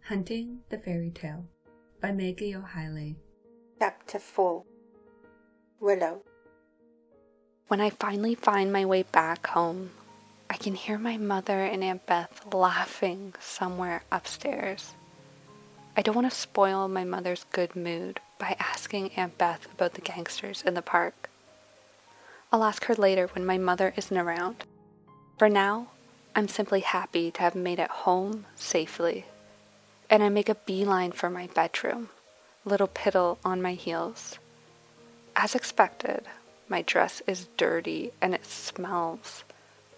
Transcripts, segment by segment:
Hunting the Fairy Tale by Millie. Chapter 4. Willow. When I finally find my way back home, I can hear my mother and Aunt Beth laughing somewhere upstairs. I don't want to spoil my mother's good mood by asking Aunt Beth about the gangsters in the park. I'll ask her later when my mother isn't around. For now, I'm simply happy to have made it home safely. And I make a beeline for my bedroom, little piddle on my heels. As expected, my dress is dirty and it smells.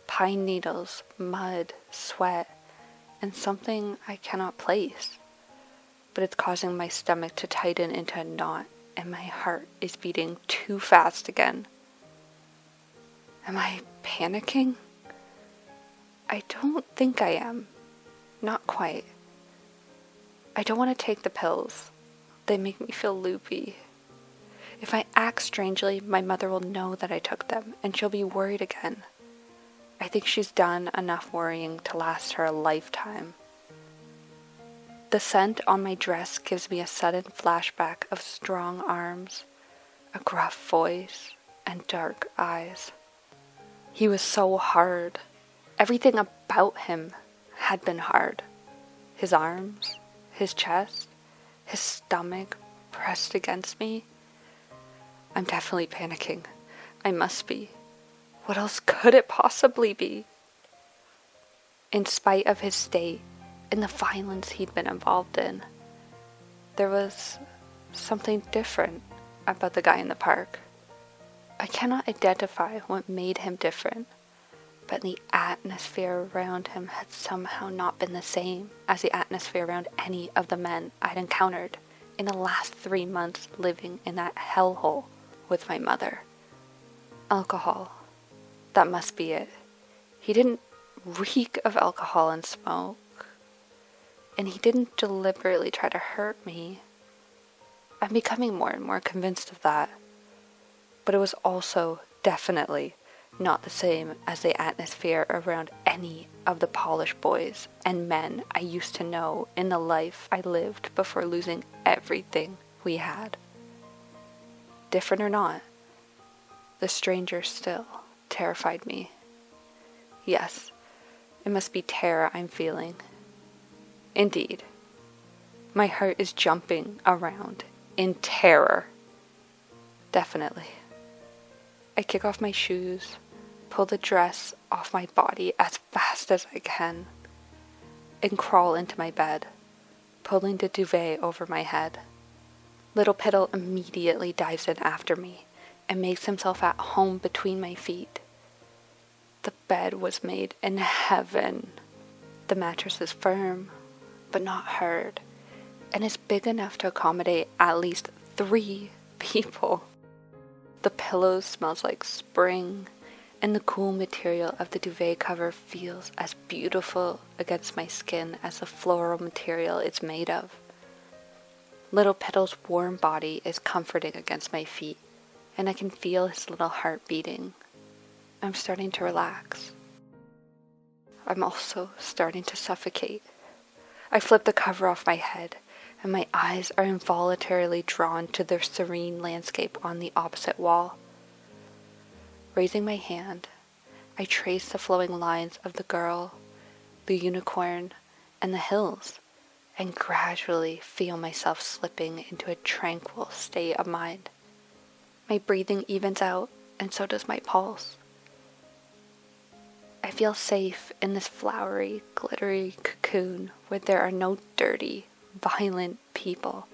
Pine needles, mud, sweat, and something I cannot place. But it's causing my stomach to tighten into a knot and my heart is beating too fast again. Am I panicking? I don't think I am. Not quite. I don't want to take the pills. They make me feel loopy. If I act strangely, my mother will know that I took them, and she'll be worried again. I think she's done enough worrying to last her a lifetime. The scent on my dress gives me a sudden flashback of strong arms, a gruff voice, and dark eyes. He was so hard. Everything about him had been hard. His arms, his chest, his stomach pressed against me. I'm definitely panicking. I must be. What else could it possibly be? In spite of his state and the violence he'd been involved in, there was something different about the guy in the park. I cannot identify what made him different, but the atmosphere around him had somehow not been the same as the atmosphere around any of the men I'd encountered in the last 3 months living in that hellhole with my mother. Alcohol. That must be it. He didn't reek of alcohol and smoke, and he didn't deliberately try to hurt me. I'm becoming more and more convinced of that. But it was also definitely not the same as the atmosphere around any of the polished boys and men I used to know in the life I lived before losing everything we had. Different or not, the stranger still terrified me. Yes, it must be terror I'm feeling. Indeed, my heart is jumping around in terror. Definitely. I kick off my shoes, pull the dress off my body as fast as I can, and crawl into my bed, pulling the duvet over my head. Little Piddle immediately dives in after me and makes himself at home between my feet. The bed was made in heaven. The mattress is firm, but not hard, and is big enough to accommodate at least 3 people. The pillow smells like spring, and the cool material of the duvet cover feels as beautiful against my skin as the floral material it's made of. Little Piddle's warm body is comforting against my feet, and I can feel his little heart beating. I'm starting to relax. I'm also starting to suffocate. I flip the cover off my head, and my eyes are involuntarily drawn to the serene landscape on the opposite wall. Raising my hand, I trace the flowing lines of the girl, the unicorn, and the hills, and gradually feel myself slipping into a tranquil state of mind. My breathing evens out, and so does my pulse. I feel safe in this flowery, glittery cocoon where there are no dirty, violent people,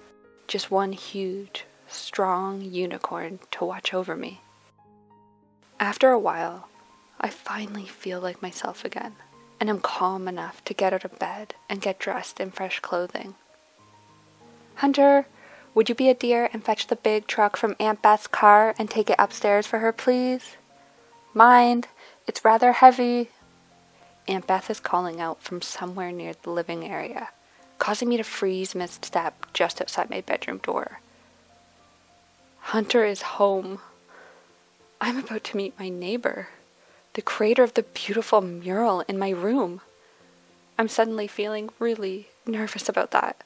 just one huge, strong unicorn to watch over me. After a while, I finally feel like myself again, and am calm enough to get out of bed and get dressed in fresh clothing. Hunter, would you be a dear and fetch the big truck from Aunt Beth's car and take it upstairs for her, please? Mind, it's rather heavy. Aunt Beth is calling out from somewhere near the living area, causing me to freeze mid-step just outside my bedroom door. Hunter is home. I'm about to meet my neighbor, the creator of the beautiful mural in my room. I'm suddenly feeling really, nervous about that.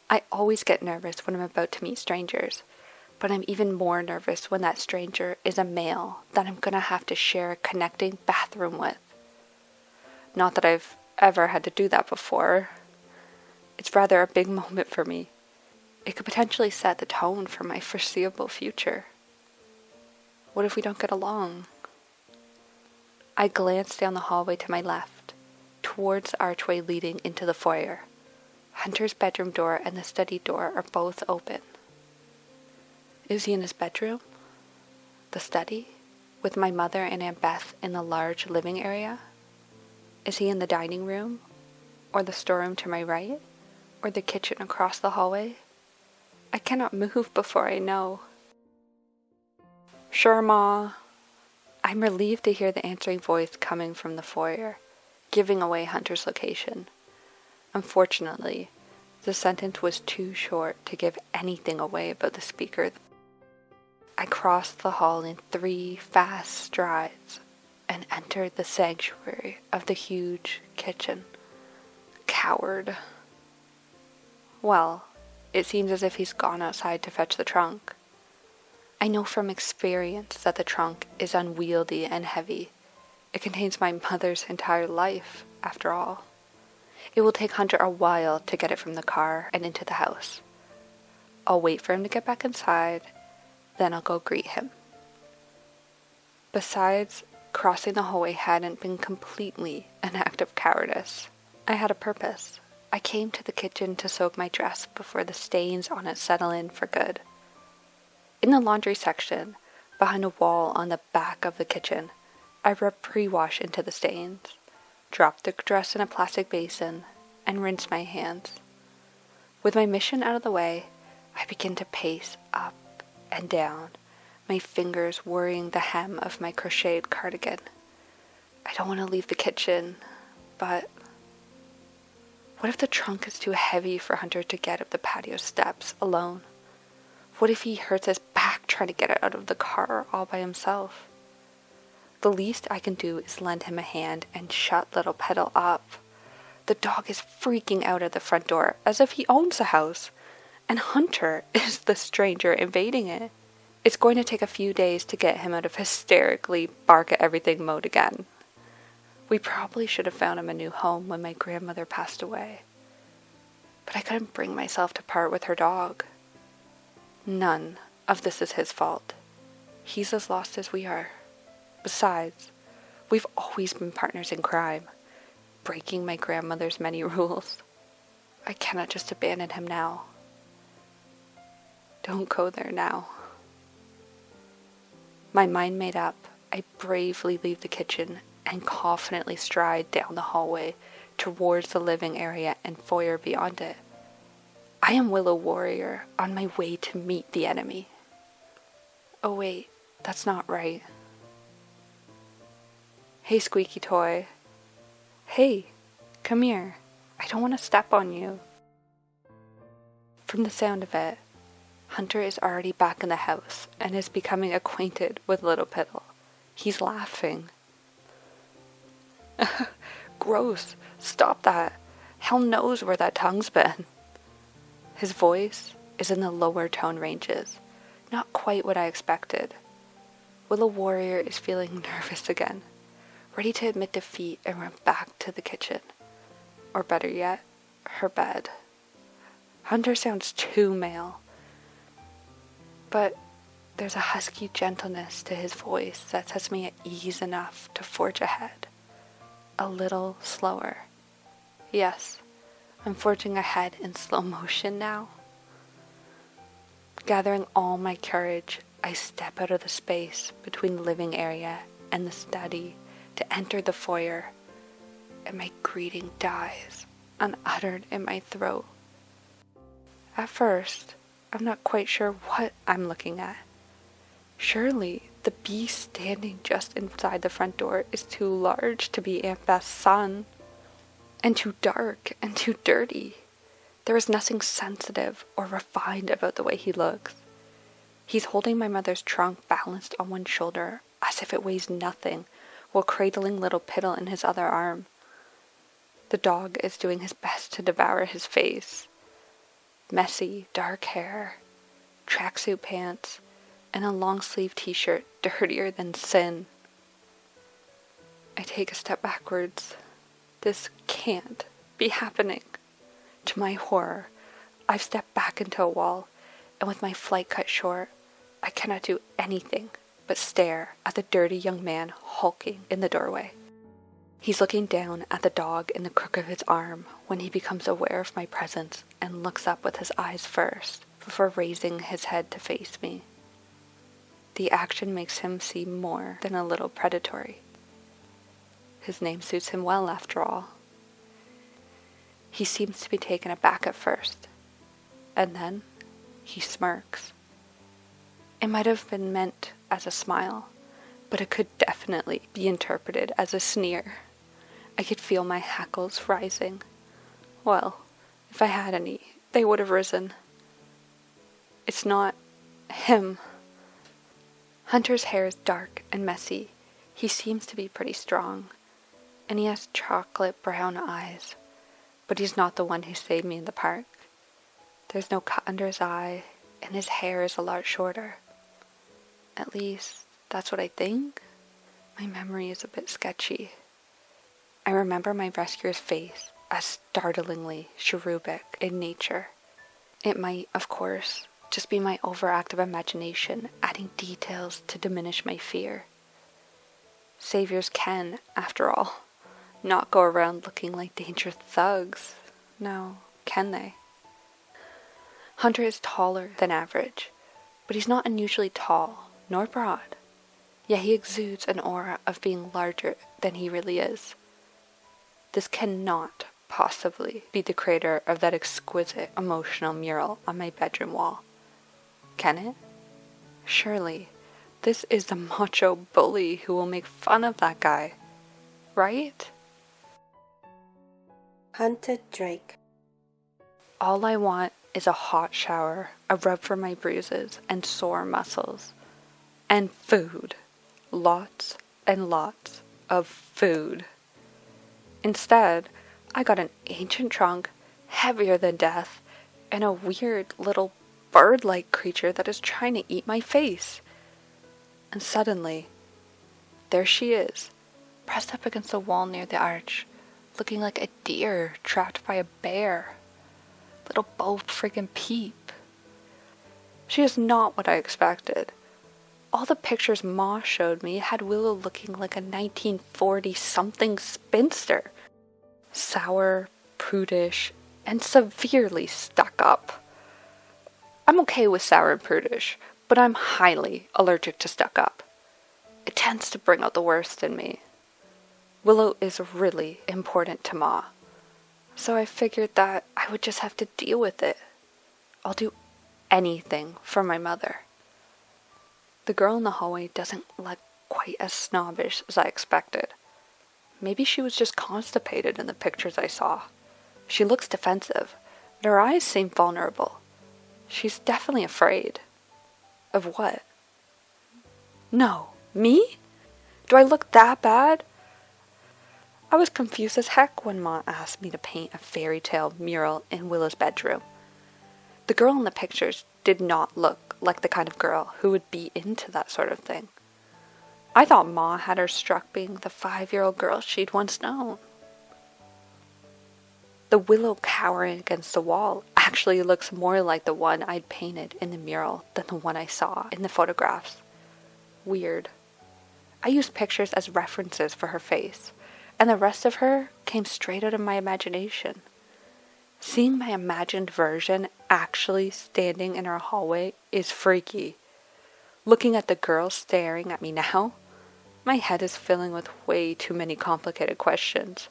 I always get nervous when I'm about to meet strangers, but I'm even more nervous when that stranger is a male that I'm gonna have to share a connecting bathroom with. Not that I've ever had to do that before. It's rather a big moment for me. It could potentially set the tone for my foreseeable future. What if we don't get along? I glance down the hallway to my left, towards the archway leading into the foyer. Hunter's bedroom door and the study door are both open. Is he in his bedroom? The study? With my mother and Aunt Beth in the large living area? Is he in the dining room? Or the storeroom to my right? Or the kitchen across the hallway? I cannot move before I know. Sure, Ma. I'm relieved to hear the answering voice coming from the foyer, giving away Hunter's location. Unfortunately, the sentence was too short to give anything away about the speaker. I crossed the hall in 3 fast strides and entered the sanctuary of the huge kitchen. Coward. Well, it seems as if he's gone outside to fetch the trunk. I know from experience that the trunk is unwieldy and heavy. It contains my mother's entire life, after all. It will take Hunter a while to get it from the car and into the house. I'll wait for him to get back inside, then I'll go greet him. Besides, crossing the hallway hadn't been completely an act of cowardice. I had a purpose. I came to the kitchen to soak my dress before the stains on it settle in for good. In the laundry section, behind a wall on the back of the kitchen, I rubbed pre-wash into the stains, dropped the dress in a plastic basin, and rinsed my hands. With my mission out of the way, I begin to pace up and down, my fingers worrying the hem of my crocheted cardigan. I don't want to leave the kitchen, but what if the trunk is too heavy for Hunter to get up the patio steps alone? What if he hurts his back trying to get it out of the car all by himself? The least I can do is lend him a hand and shut little Petal up. The dog is freaking out at the front door as if he owns the house, and Hunter is the stranger invading it. It's going to take a few days to get him out of hysterically bark at everything mode again. We probably should have found him a new home when my grandmother passed away. But I couldn't bring myself to part with her dog. None of this is his fault. He's as lost as we are. Besides, we've always been partners in crime, breaking my grandmother's many rules. I cannot just abandon him now. Don't go there now. My mind made up, I bravely leave the kitchen and confidently stride down the hallway towards the living area and foyer beyond it. I am Willow Warrior on my way to meet the enemy. Oh wait, that's not right. Hey, squeaky toy. Hey, come here. I don't want to step on you. From the sound of it, Hunter is already back in the house and is becoming acquainted with little Piddle. He's laughing. Gross, stop that. Hell knows where that tongue's been. His voice is in the lower tone ranges, not quite what I expected. Willow Warrior is feeling nervous again, ready to admit defeat and run back to the kitchen. Or better yet, her bed. Hunter sounds too male, but there's a husky gentleness to his voice that sets me at ease enough to forge ahead. A little slower. Yes, I'm forging ahead in slow motion now. Gathering all my courage, I step out of the space between the living area and the study to enter the foyer, and my greeting dies unuttered in my throat. At first, I'm not quite sure what I'm looking at. Surely, the beast standing just inside the front door is too large to be Aunt Beth's son, and too dark and too dirty. There is nothing sensitive or refined about the way he looks. He's holding my mother's trunk balanced on one shoulder as if it weighs nothing, while cradling little Piddle in his other arm. The dog is doing his best to devour his face. Messy, dark hair, tracksuit pants, and a long-sleeve t-shirt dirtier than sin. I take a step backwards. This can't be happening. To my horror, I've stepped back into a wall, and with my flight cut short, I cannot do anything but stare at the dirty young man hulking in the doorway. He's looking down at the dog in the crook of his arm when he becomes aware of my presence and looks up with his eyes first before raising his head to face me. The action makes him seem more than a little predatory. His name suits him well, after all. He seems to be taken aback at first, and then he smirks. It might have been meant as a smile, but it could definitely be interpreted as a sneer. I could feel my hackles rising. Well, if I had any, they would have risen. It's not him. Hunter's hair is dark and messy. He seems to be pretty strong, and he has chocolate brown eyes, but he's not the one who saved me in the park. There's no cut under his eye, and his hair is a lot shorter. At least, that's what I think. My memory is a bit sketchy. I remember my rescuer's face as startlingly cherubic in nature. It might, of course, just be my overactive imagination adding details to diminish my fear. Saviors can, after all, not go around looking like dangerous thugs. No, can they? Hunter is taller than average, but he's not unusually tall, nor broad. Yet he exudes an aura of being larger than he really is. This cannot possibly be the creator of that exquisite emotional mural on my bedroom wall. Can it? Surely, this is the macho bully who will make fun of that guy, right? Hunter Drake. All I want is a hot shower, a rub for my bruises and sore muscles, and food. Lots and lots of food. Instead, I got an ancient trunk, heavier than death, and a weird little bird-like creature that is trying to eat my face. And suddenly, there she is, pressed up against the wall near the arch, looking like a deer trapped by a bear. Little Bo friggin' Peep. She is not what I expected. All the pictures Ma showed me had Willow looking like a 1940-something spinster. Sour, prudish, and severely stuck up. I'm okay with sour and prudish, but I'm highly allergic to stuck up. It tends to bring out the worst in me. Willow is really important to Ma, so I figured that I would just have to deal with it. I'll do anything for my mother. The girl in the hallway doesn't look quite as snobbish as I expected. Maybe she was just constipated in the pictures I saw. She looks defensive, but her eyes seem vulnerable. She's definitely afraid. Of what? No, me? Do I look that bad? I was confused as heck when Ma asked me to paint a fairy tale mural in Willow's bedroom. The girl in the pictures did not look like the kind of girl who would be into that sort of thing. I thought Ma had her struck being the 5-year-old girl she'd once known. The Willow cowering against the wall actually looks more like the one I'd painted in the mural than the one I saw in the photographs. Weird. I used pictures as references for her face, and the rest of her came straight out of my imagination. Seeing my imagined version actually standing in her hallway is freaky. Looking at the girl staring at me now, my head is filling with way too many complicated questions.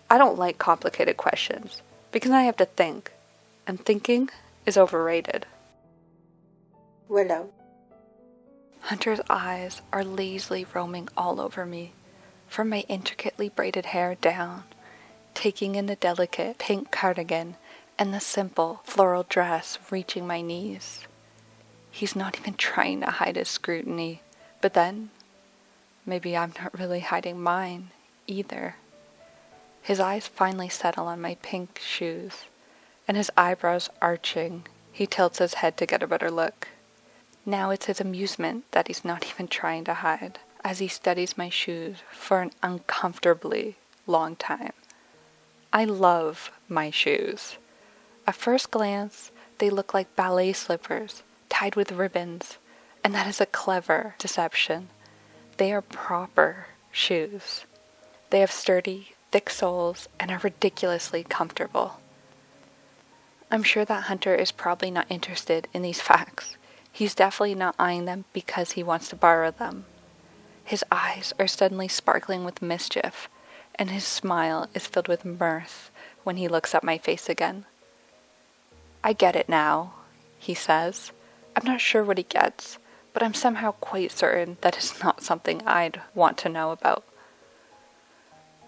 I don't like complicated questions because I have to think, and thinking is overrated. Willow. Hunter's eyes are lazily roaming all over me, from my intricately braided hair down, taking in the delicate pink cardigan and the simple floral dress reaching my knees. He's not even trying to hide his scrutiny, but then, maybe I'm not really hiding mine either. His eyes finally settle on my pink shoes, and his eyebrows arching, he tilts his head to get a better look. Now it's his amusement that he's not even trying to hide, as he studies my shoes for an uncomfortably long time. I love my shoes. At first glance, they look like ballet slippers tied with ribbons, and that is a clever deception. They are proper shoes. They have sturdy, thick soles and are ridiculously comfortable. I'm sure that Hunter is probably not interested in these facts. He's definitely not eyeing them because he wants to borrow them. His eyes are suddenly sparkling with mischief, and his smile is filled with mirth when he looks at my face again. "I get it now," he says. I'm not sure what he gets, but I'm somehow quite certain that it's not something I'd want to know about.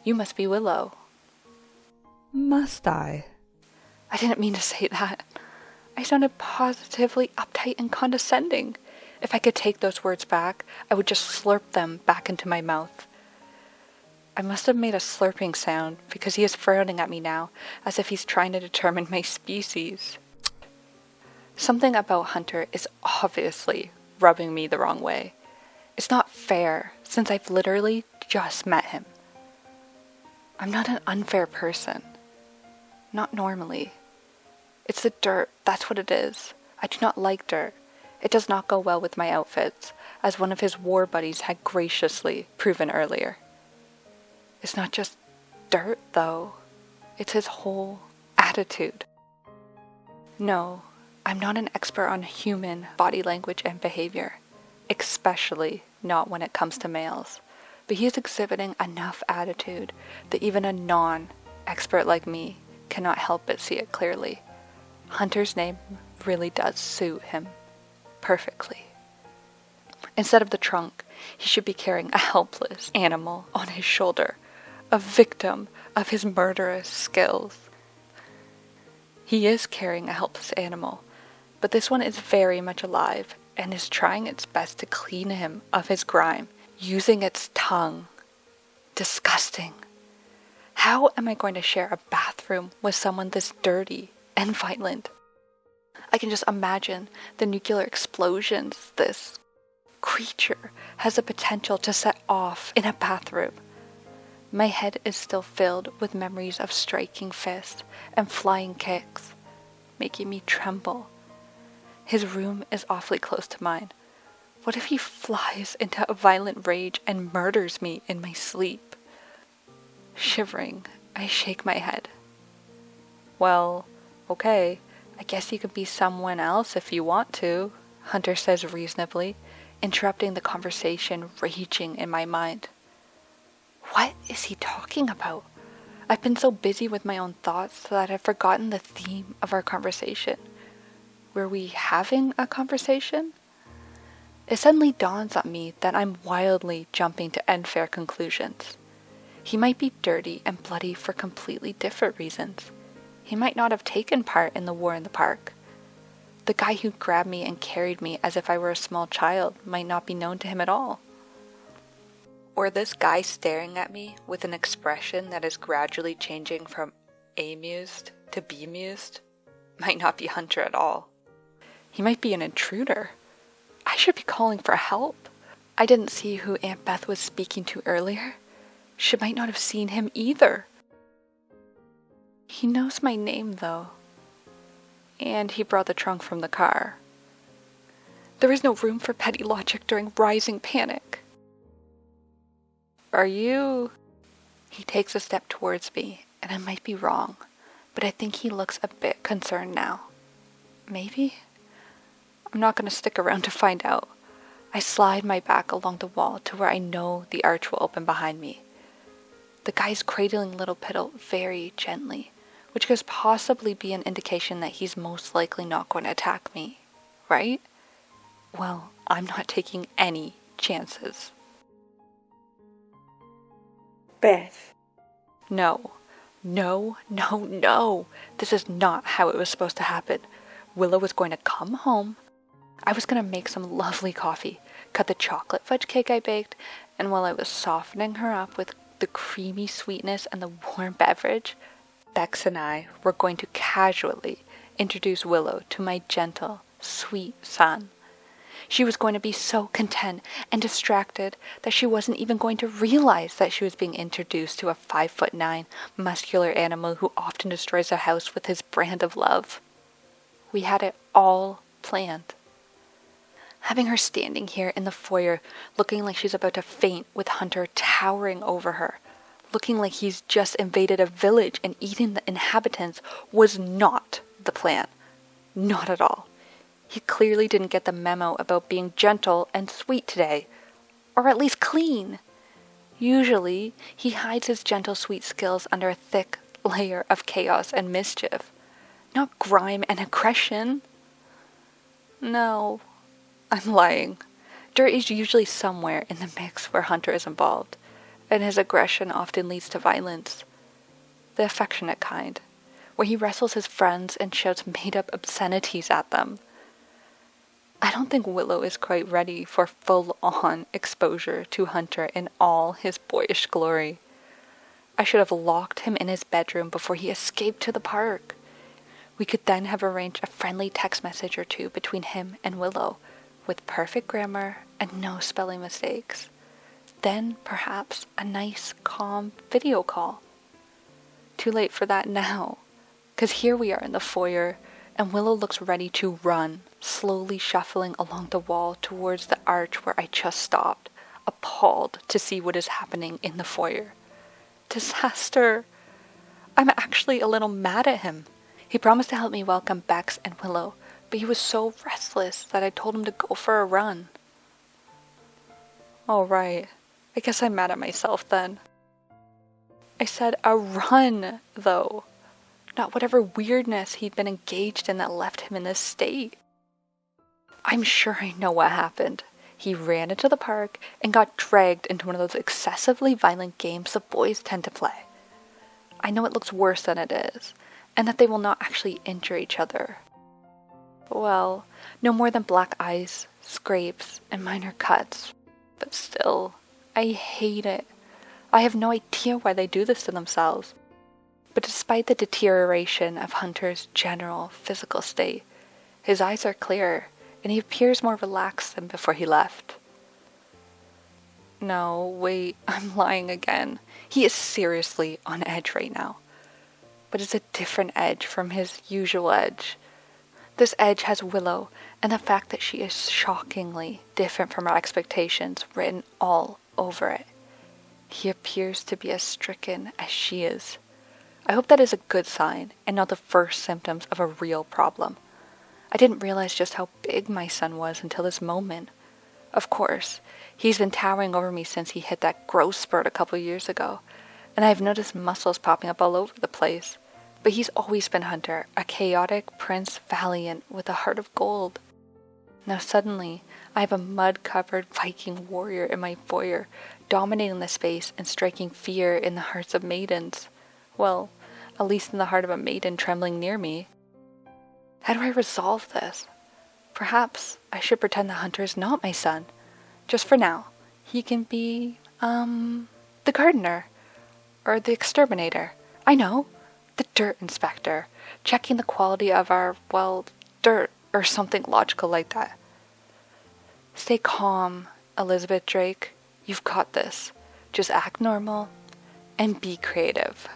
"You must be Willow." Must I? I didn't mean to say that. I sounded positively uptight and condescending. If I could take those words back, I would just slurp them back into my mouth. I must have made a slurping sound because he is frowning at me now, as if he's trying to determine my species. Something about Hunter is obviously rubbing me the wrong way. It's not fair, since I've literally just met him. I'm not an unfair person. Not normally. It's the dirt, that's what it is. I do not like dirt. It does not go well with my outfits, as one of his war buddies had graciously proven earlier. It's not just dirt, though. It's his whole attitude. No, I'm not an expert on human body language and behavior, especially not when it comes to males. But he is exhibiting enough attitude that even a non-expert like me cannot help but see it clearly. Hunter's name really does suit him perfectly. Instead of the trunk, he should be carrying a helpless animal on his shoulder, a victim of his murderous skills. He is carrying a helpless animal, but this one is very much alive and is trying its best to clean him of his grime, using its tongue. Disgusting. How am I going to share a bathroom with someone this dirty and violent? I can just imagine the nuclear explosions this creature has the potential to set off in a bathroom. My head is still filled with memories of striking fists and flying kicks, making me tremble. His room is awfully close to mine. What if he flies into a violent rage and murders me in my sleep? Shivering, I shake my head. "Well, okay, I guess you could be someone else if you want to," Hunter says reasonably, interrupting the conversation raging in my mind. What is he talking about? I've been so busy with my own thoughts that I've forgotten the theme of our conversation. Were we having a conversation? It suddenly dawns on me that I'm wildly jumping to unfair conclusions. He might be dirty and bloody for completely different reasons. He might not have taken part in the war in the park. The guy who grabbed me and carried me as if I were a small child might not be known to him at all. Or this guy staring at me with an expression that is gradually changing from amused to bemused might not be Hunter at all. He might be an intruder. I should be calling for help. I didn't see who Aunt Beth was speaking to earlier. She might not have seen him either. He knows my name, though. And he brought the trunk from the car. There is no room for petty logic during rising panic. "Are you..." He takes a step towards me, and I might be wrong, but I think he looks a bit concerned now. Maybe? I'm not going to stick around to find out. I slide my back along the wall to where I know the arch will open behind me. The guy's cradling little Piddle very gently, which could possibly be an indication that he's most likely not going to attack me, right? Well, I'm not taking any chances. Beth. No. This is not how it was supposed to happen. Willow was going to come home. I was going to make some lovely coffee, cut the chocolate fudge cake I baked, and while I was softening her up with the the creamy sweetness and the warm beverage, Bex and I were going to casually introduce Willow to my gentle, sweet son. She was going to be so content and distracted that she wasn't even going to realize that she was being introduced to a 5'9" muscular animal who often destroys a house with his brand of love. We had it all planned. Having her standing here in the foyer, looking like she's about to faint with Hunter towering over her, looking like he's just invaded a village and eating the inhabitants, was not the plan. Not at all. He clearly didn't get the memo about being gentle and sweet today, or at least clean. Usually, he hides his gentle, sweet skills under a thick layer of chaos and mischief, not grime and aggression. No, I'm lying. Dirt is usually somewhere in the mix where Hunter is involved, and his aggression often leads to violence. The affectionate kind, where he wrestles his friends and shouts made-up obscenities at them. I don't think Willow is quite ready for full-on exposure to Hunter in all his boyish glory. I should have locked him in his bedroom before he escaped to the park. We could then have arranged a friendly text message or two between him and Willow, with perfect grammar and no spelling mistakes. Then, perhaps, a nice, calm video call. Too late for that now, 'cause here we are in the foyer, and Willow looks ready to run, slowly shuffling along the wall towards the arch where I just stopped, appalled to see what is happening in the foyer. Disaster! I'm actually a little mad at him. He promised to help me welcome Bex and Willow, but he was so restless that I told him to go for a run. All right, I guess I'm mad at myself then. I said a run, though. Not whatever weirdness he'd been engaged in that left him in this state. I'm sure I know what happened. He ran into the park and got dragged into one of those excessively violent games the boys tend to play. I know it looks worse than it is, and that they will not actually injure each other. Well, no more than black eyes, scrapes, and minor cuts. But still, I hate it. I have no idea why they do this to themselves. But despite the deterioration of Hunter's general physical state, his eyes are clearer, and he appears more relaxed than before he left. No, wait, I'm lying again. He is seriously on edge right now. But it's a different edge from his usual edge. This edge has Willow, and the fact that she is shockingly different from our expectations written all over it. He appears to be as stricken as she is. I hope that is a good sign, and not the first symptoms of a real problem. I didn't realize just how big my son was until this moment. Of course, he's been towering over me since he hit that growth spurt a couple years ago, and I've noticed muscles popping up all over the place. But he's always been Hunter, a chaotic prince valiant with a heart of gold. Now suddenly, I have a mud-covered Viking warrior in my foyer, dominating the space and striking fear in the hearts of maidens. Well, at least in the heart of a maiden trembling near me. How do I resolve this? Perhaps I should pretend that Hunter is not my son. Just for now. He can be, the gardener. Or the exterminator. I know. The dirt inspector. Checking the quality of our, dirt. Or something logical like that. Stay calm, Elizabeth Drake. You've got this. Just act normal. And be creative.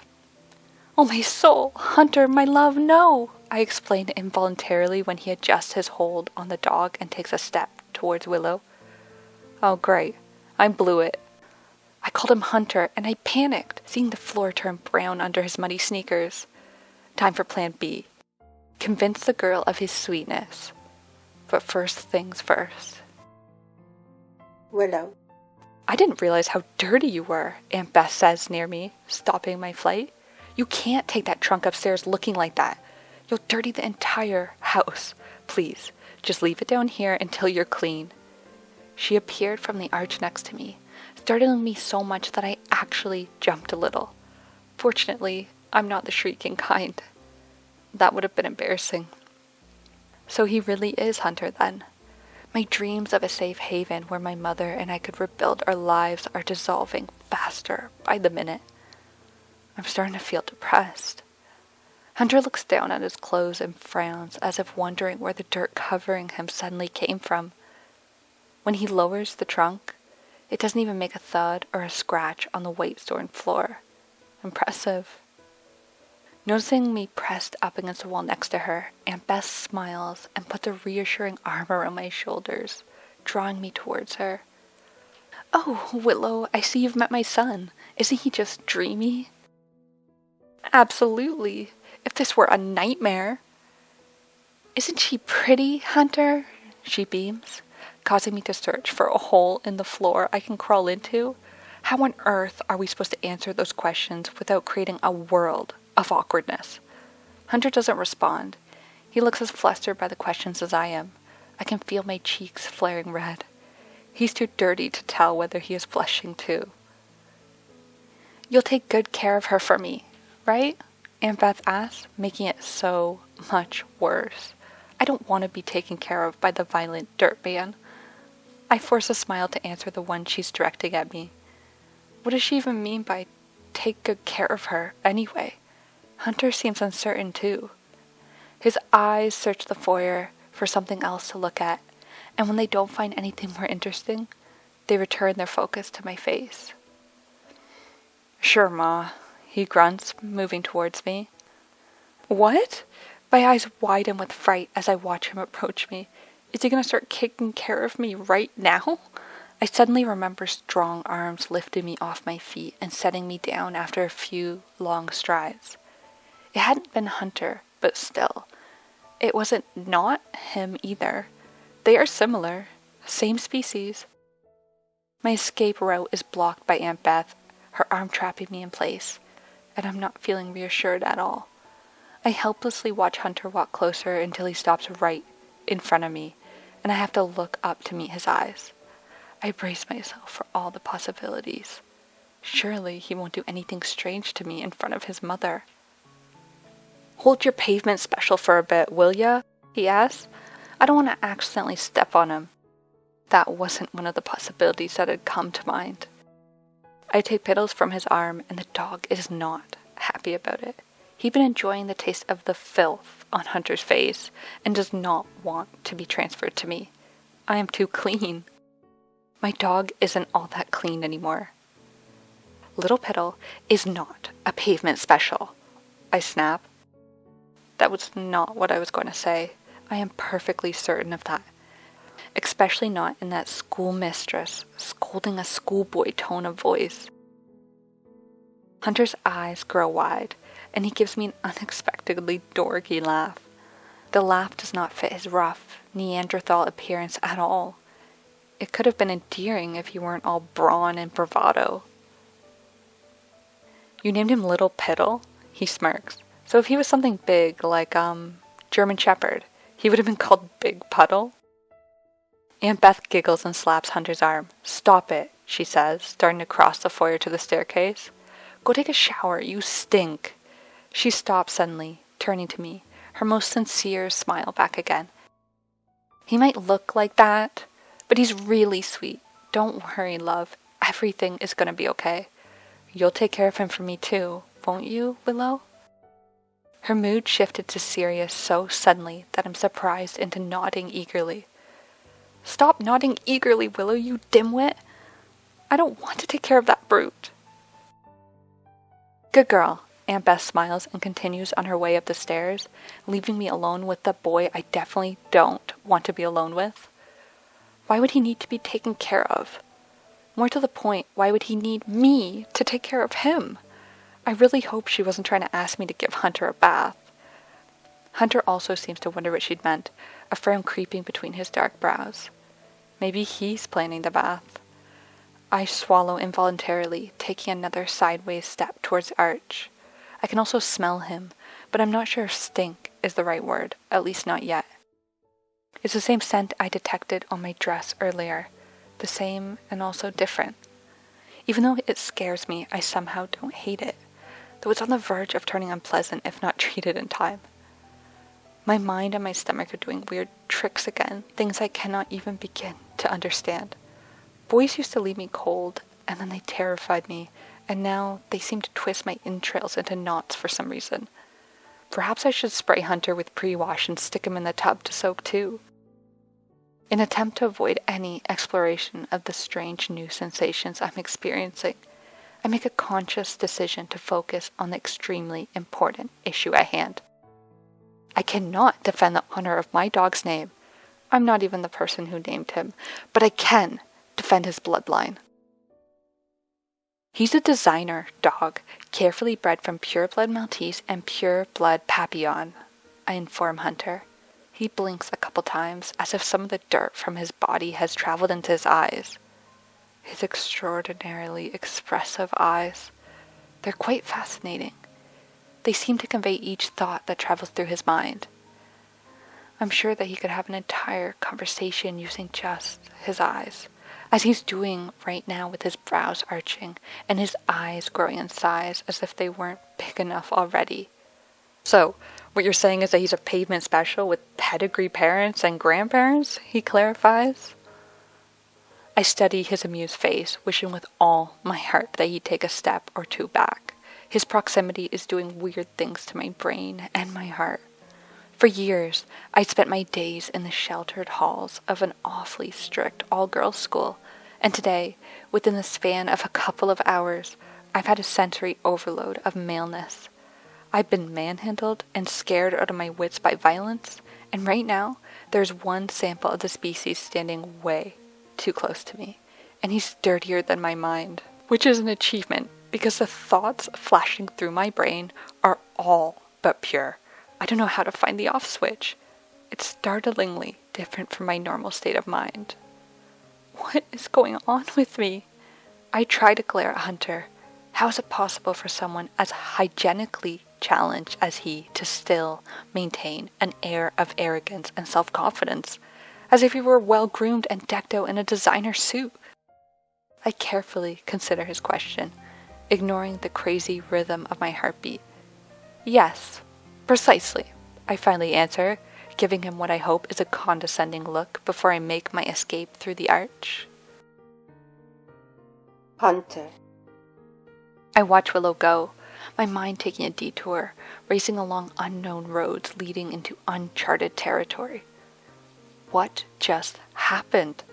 Oh, my soul! Hunter, my love, no! I explained involuntarily when he adjusts his hold on the dog and takes a step towards Willow. Oh, great. I blew it. I called him Hunter, and I panicked, seeing the floor turn brown under his muddy sneakers. Time for plan B. Convince the girl of his sweetness. But first things first. Willow. I didn't realize how dirty you were, Aunt Beth says near me, stopping my flight. You can't take that trunk upstairs looking like that. You'll dirty the entire house. Please, just leave it down here until you're clean. She appeared from the arch next to me, startling me so much that I actually jumped a little. Fortunately, I'm not the shrieking kind. That would have been embarrassing. So he really is Hunter then. My dreams of a safe haven where my mother and I could rebuild our lives are dissolving faster by the minute. I'm starting to feel depressed. Hunter looks down at his clothes and frowns as if wondering where the dirt covering him suddenly came from. When he lowers the trunk, it doesn't even make a thud or a scratch on the white-stone floor. Impressive. Noticing me pressed up against the wall next to her, Aunt Beth smiles and puts a reassuring arm around my shoulders, drawing me towards her. "Oh, Willow, I see you've met my son. Isn't he just dreamy?" "Absolutely. If this were a nightmare." "Isn't she pretty, Hunter?" she beams, causing me to search for a hole in the floor I can crawl into. How on earth are we supposed to answer those questions without creating a world of awkwardness? Hunter doesn't respond. He looks as flustered by the questions as I am. I can feel my cheeks flaring red. He's too dirty to tell whether he is blushing too. "You'll take good care of her for me, right?" Aunt Beth asks, making it so much worse. I don't want to be taken care of by the violent dirt man. I force a smile to answer the one she's directing at me. What does she even mean by take good care of her, anyway? Hunter seems uncertain too. His eyes search the foyer for something else to look at, and when they don't find anything more interesting, they return their focus to my face. "Sure, Ma," he grunts, moving towards me. "What?" My eyes widen with fright as I watch him approach me. Is he going to start taking care of me right now? I suddenly remember strong arms lifting me off my feet and setting me down after a few long strides. It hadn't been Hunter, but still. It wasn't not him either. They are similar. Same species. My escape route is blocked by Aunt Beth, her arm trapping me in place, and I'm not feeling reassured at all. I helplessly watch Hunter walk closer until he stops right in front of me, and I have to look up to meet his eyes. I brace myself for all the possibilities. Surely he won't do anything strange to me in front of his mother. "Hold your pavement special for a bit, will ya?" he asks. I don't want to accidentally step on him. That wasn't one of the possibilities that had come to mind. I take Piddles from his arm, and the dog is not happy about it. He'd been enjoying the taste of the filth on Hunter's face and does not want to be transferred to me. I am too clean. My dog isn't all that clean anymore. "Little Piddle is not a pavement special," I snap. That was not what I was going to say. I am perfectly certain of that. Especially not in that schoolmistress scolding a schoolboy tone of voice. Hunter's eyes grow wide, and he gives me an unexpectedly dorky laugh. The laugh does not fit his rough, Neanderthal appearance at all. It could have been endearing if he weren't all brawn and bravado. "You named him Little Piddle?" He smirks. "So if he was something big, like, German Shepherd, he would have been called Big Puddle?" Aunt Beth giggles and slaps Hunter's arm. "Stop it," she says, starting to cross the foyer to the staircase. "Go take a shower, you stink." She stops suddenly, turning to me, her most sincere smile back again. "He might look like that, but he's really sweet. Don't worry, love. Everything is gonna be okay. You'll take care of him for me too, won't you, Willow?" Her mood shifted to serious so suddenly that I'm surprised into nodding eagerly. "Stop nodding eagerly, Willow, you dimwit. I don't want to take care of that brute." "Good girl." Aunt Beth smiles and continues on her way up the stairs, leaving me alone with the boy I definitely don't want to be alone with. Why would he need to be taken care of? More to the point, why would he need me to take care of him? I really hope she wasn't trying to ask me to give Hunter a bath. Hunter also seems to wonder what she'd meant, a frown creeping between his dark brows. Maybe he's planning the bath. I swallow involuntarily, taking another sideways step towards the arch. I can also smell him, but I'm not sure if stink is the right word, at least not yet. It's the same scent I detected on my dress earlier, the same and also different. Even though it scares me, I somehow don't hate it, though it's on the verge of turning unpleasant if not treated in time. My mind and my stomach are doing weird tricks again, things I cannot even begin to understand. Boys used to leave me cold, and then they terrified me, and now they seem to twist my entrails into knots for some reason. Perhaps I should spray Hunter with pre-wash and stick him in the tub to soak too. In an attempt to avoid any exploration of the strange new sensations I'm experiencing, I make a conscious decision to focus on the extremely important issue at hand. I cannot defend the honor of my dog's name. I'm not even the person who named him, but I can defend his bloodline. He's a designer dog, carefully bred from pure-blood Maltese and pure-blood Papillon, I inform Hunter. He blinks a couple times, as if some of the dirt from his body has traveled into his eyes. His extraordinarily expressive eyes. They're quite fascinating. They seem to convey each thought that travels through his mind. I'm sure that he could have an entire conversation using just his eyes, as he's doing right now with his brows arching and his eyes growing in size as if they weren't big enough already. So, what you're saying is that he's a pavement special with pedigree parents and grandparents? He clarifies. I study his amused face, wishing with all my heart that he'd take a step or two back. His proximity is doing weird things to my brain and my heart. For years, I'd spent my days in the sheltered halls of an awfully strict all-girls school, and today, within the span of a couple of hours, I've had a sensory overload of maleness. I've been manhandled and scared out of my wits by violence, and right now, there's one sample of the species standing way too close to me, and he's dirtier than my mind, which is an achievement because the thoughts flashing through my brain are all but pure. I don't know how to find the off switch. It's startlingly different from my normal state of mind. What is going on with me? I try to glare at Hunter. How is it possible for someone as hygienically challenged as he to still maintain an air of arrogance and self-confidence, as if he were well-groomed and decked out in a designer suit? I carefully consider his question, ignoring the crazy rhythm of my heartbeat. Yes, precisely, I finally answer, giving him what I hope is a condescending look before I make my escape through the arch. Hunter. I watch Willow go, my mind taking a detour, racing along unknown roads leading into uncharted territory. What just happened?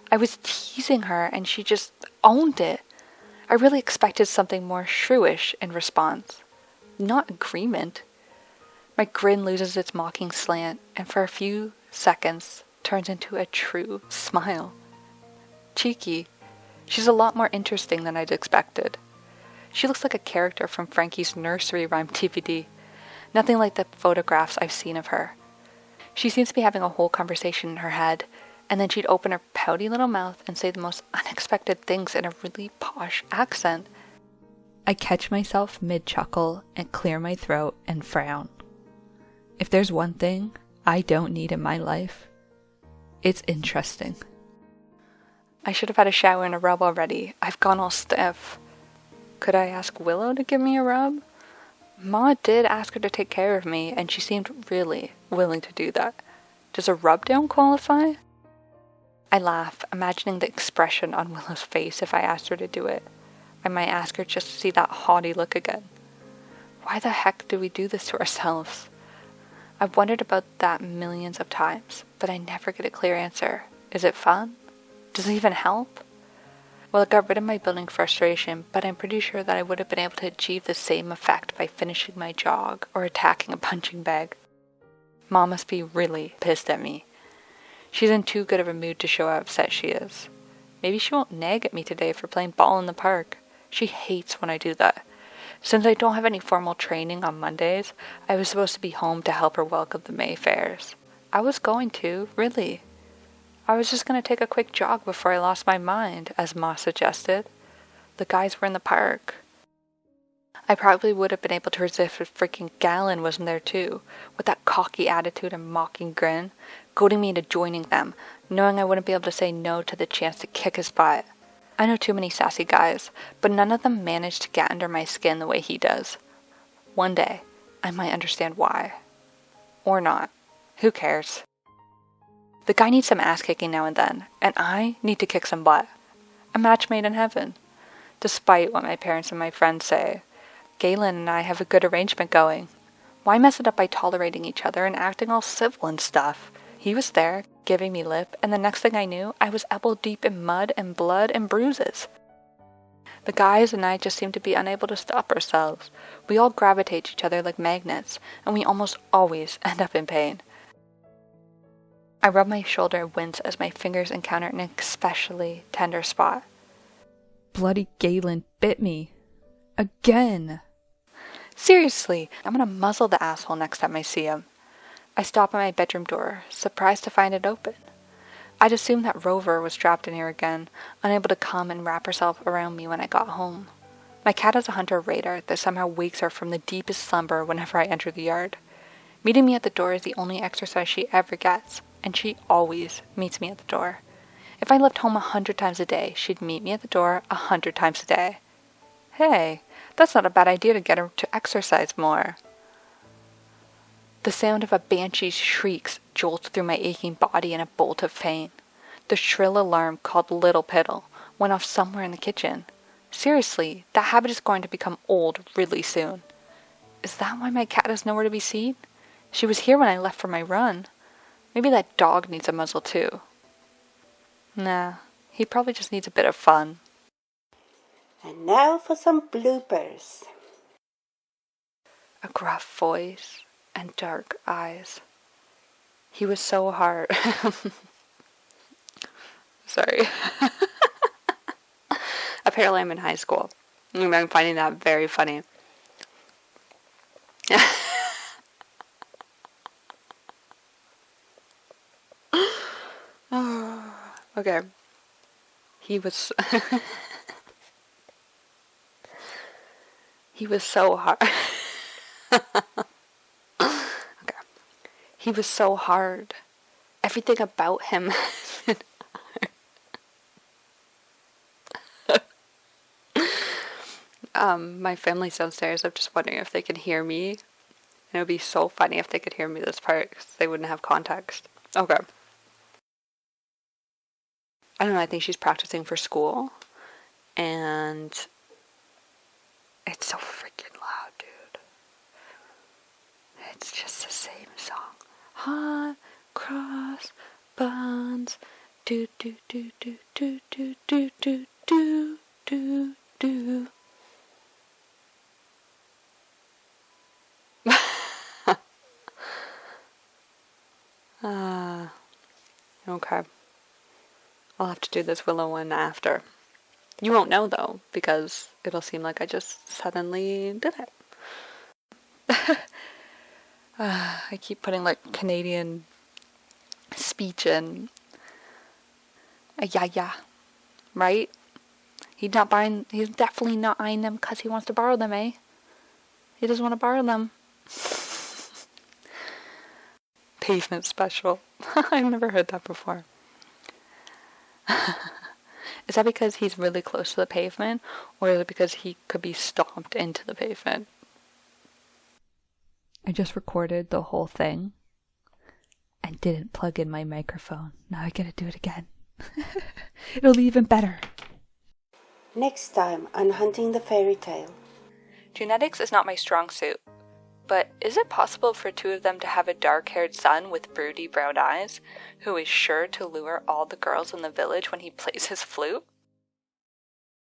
I was teasing her and she just owned it. I really expected something more shrewish in response, not agreement. My grin loses its mocking slant and for a few seconds turns into a true smile. Cheeky. She's a lot more interesting than I'd expected. She looks like a character from Frankie's nursery rhyme DVD. Nothing like the photographs I've seen of her. She seems to be having a whole conversation in her head, and then she'd open her pouty little mouth and say the most unexpected things in a really posh accent. I catch myself mid-chuckle and clear my throat and frown. If there's one thing I don't need in my life, it's interesting. I should have had a shower and a rub already. I've gone all stiff. Could I ask Willow to give me a rub? Ma did ask her to take care of me, and she seemed really willing to do that. Does a rub down qualify? I laugh, imagining the expression on Willow's face if I asked her to do it. I might ask her just to see that haughty look again. Why the heck do we do this to ourselves? I've wondered about that millions of times, but I never get a clear answer. Is it fun? Does it even help? Well, it got rid of my building frustration, but I'm pretty sure that I would have been able to achieve the same effect by finishing my jog or attacking a punching bag. Mom must be really pissed at me. She's in too good of a mood to show how upset she is. Maybe she won't nag at me today for playing ball in the park. She hates when I do that. Since I don't have any formal training on Mondays, I was supposed to be home to help her welcome the Mayfairs. I was going to, really. I was just going to take a quick jog before I lost my mind, as Ma suggested. The guys were in the park. I probably would have been able to resist if freaking Gallon wasn't there too, with that cocky attitude and mocking grin, goading me into joining them, knowing I wouldn't be able to say no to the chance to kick his butt. I know too many sassy guys, but none of them manage to get under my skin the way he does. One day, I might understand why. Or not. Who cares? The guy needs some ass kicking now and then, and I need to kick some butt. A match made in heaven. despite what my parents and my friends say. Galen and I have a good arrangement going. Why mess it up by tolerating each other and acting all civil and stuff? He was there, giving me lip, and the next thing I knew, I was elbow deep in mud and blood and bruises. The guys and I just seem to be unable to stop ourselves. We all gravitate to each other like magnets, and we almost always end up in pain. I rub my shoulder and wince as my fingers encounter an especially tender spot. Bloody Galen bit me. Again. Seriously, I'm gonna muzzle the asshole next time I see him. I stop at my bedroom door, surprised to find it open. I'd assumed that Rover was trapped in here again, unable to come and wrap herself around me when I got home. My cat has a hunter radar that somehow wakes her from the deepest slumber whenever I enter the yard. Meeting me at the door is the only exercise she ever gets, and she always meets me at the door. If I left home 100 times a day, she'd meet me at the door 100 times a day. Hey, that's not a bad idea to get her to exercise more. The sound of a banshee's shrieks jolts through my aching body in a bolt of pain. The shrill alarm called Little Piddle went off somewhere in the kitchen. Seriously, that habit is going to become old really soon. Is that why my cat is nowhere to be seen? She was here when I left for my run. Maybe that dog needs a muzzle too. Nah, he probably just needs a bit of fun. And now for some bloopers. A gruff voice and dark eyes. He was so hard. Sorry. Apparently I'm in high school. I'm finding that very funny. Okay. He was he was so hard. Okay. He was so hard. Everything about him. My family's downstairs. I'm just wondering if they can hear me. And it would be so funny if they could hear me this part because they wouldn't have context. Okay. I don't know, I think she's practicing for school. And it's so freaking loud, dude. It's just the same song. Hot cross buns. Do do do do do do do do do do do. Okay. I'll have to do this Willow one after. You won't know though, because it'll seem like I just suddenly did it. I keep putting like Canadian speech in. Yeah, right? He's definitely not eyeing them because he wants to borrow them, eh? He doesn't want to borrow them. Pavement special. I've never heard that before. Is that because he's really close to the pavement, or is it because he could be stomped into the pavement? I just recorded the whole thing and didn't plug in my microphone. Now I gotta do it again. It'll be even better. Next time on Hunting the Fairy Tale. Genetics is not my strong suit, but is it possible for two of them to have a dark-haired son with broody brown eyes, who is sure to lure all the girls in the village when he plays his flute?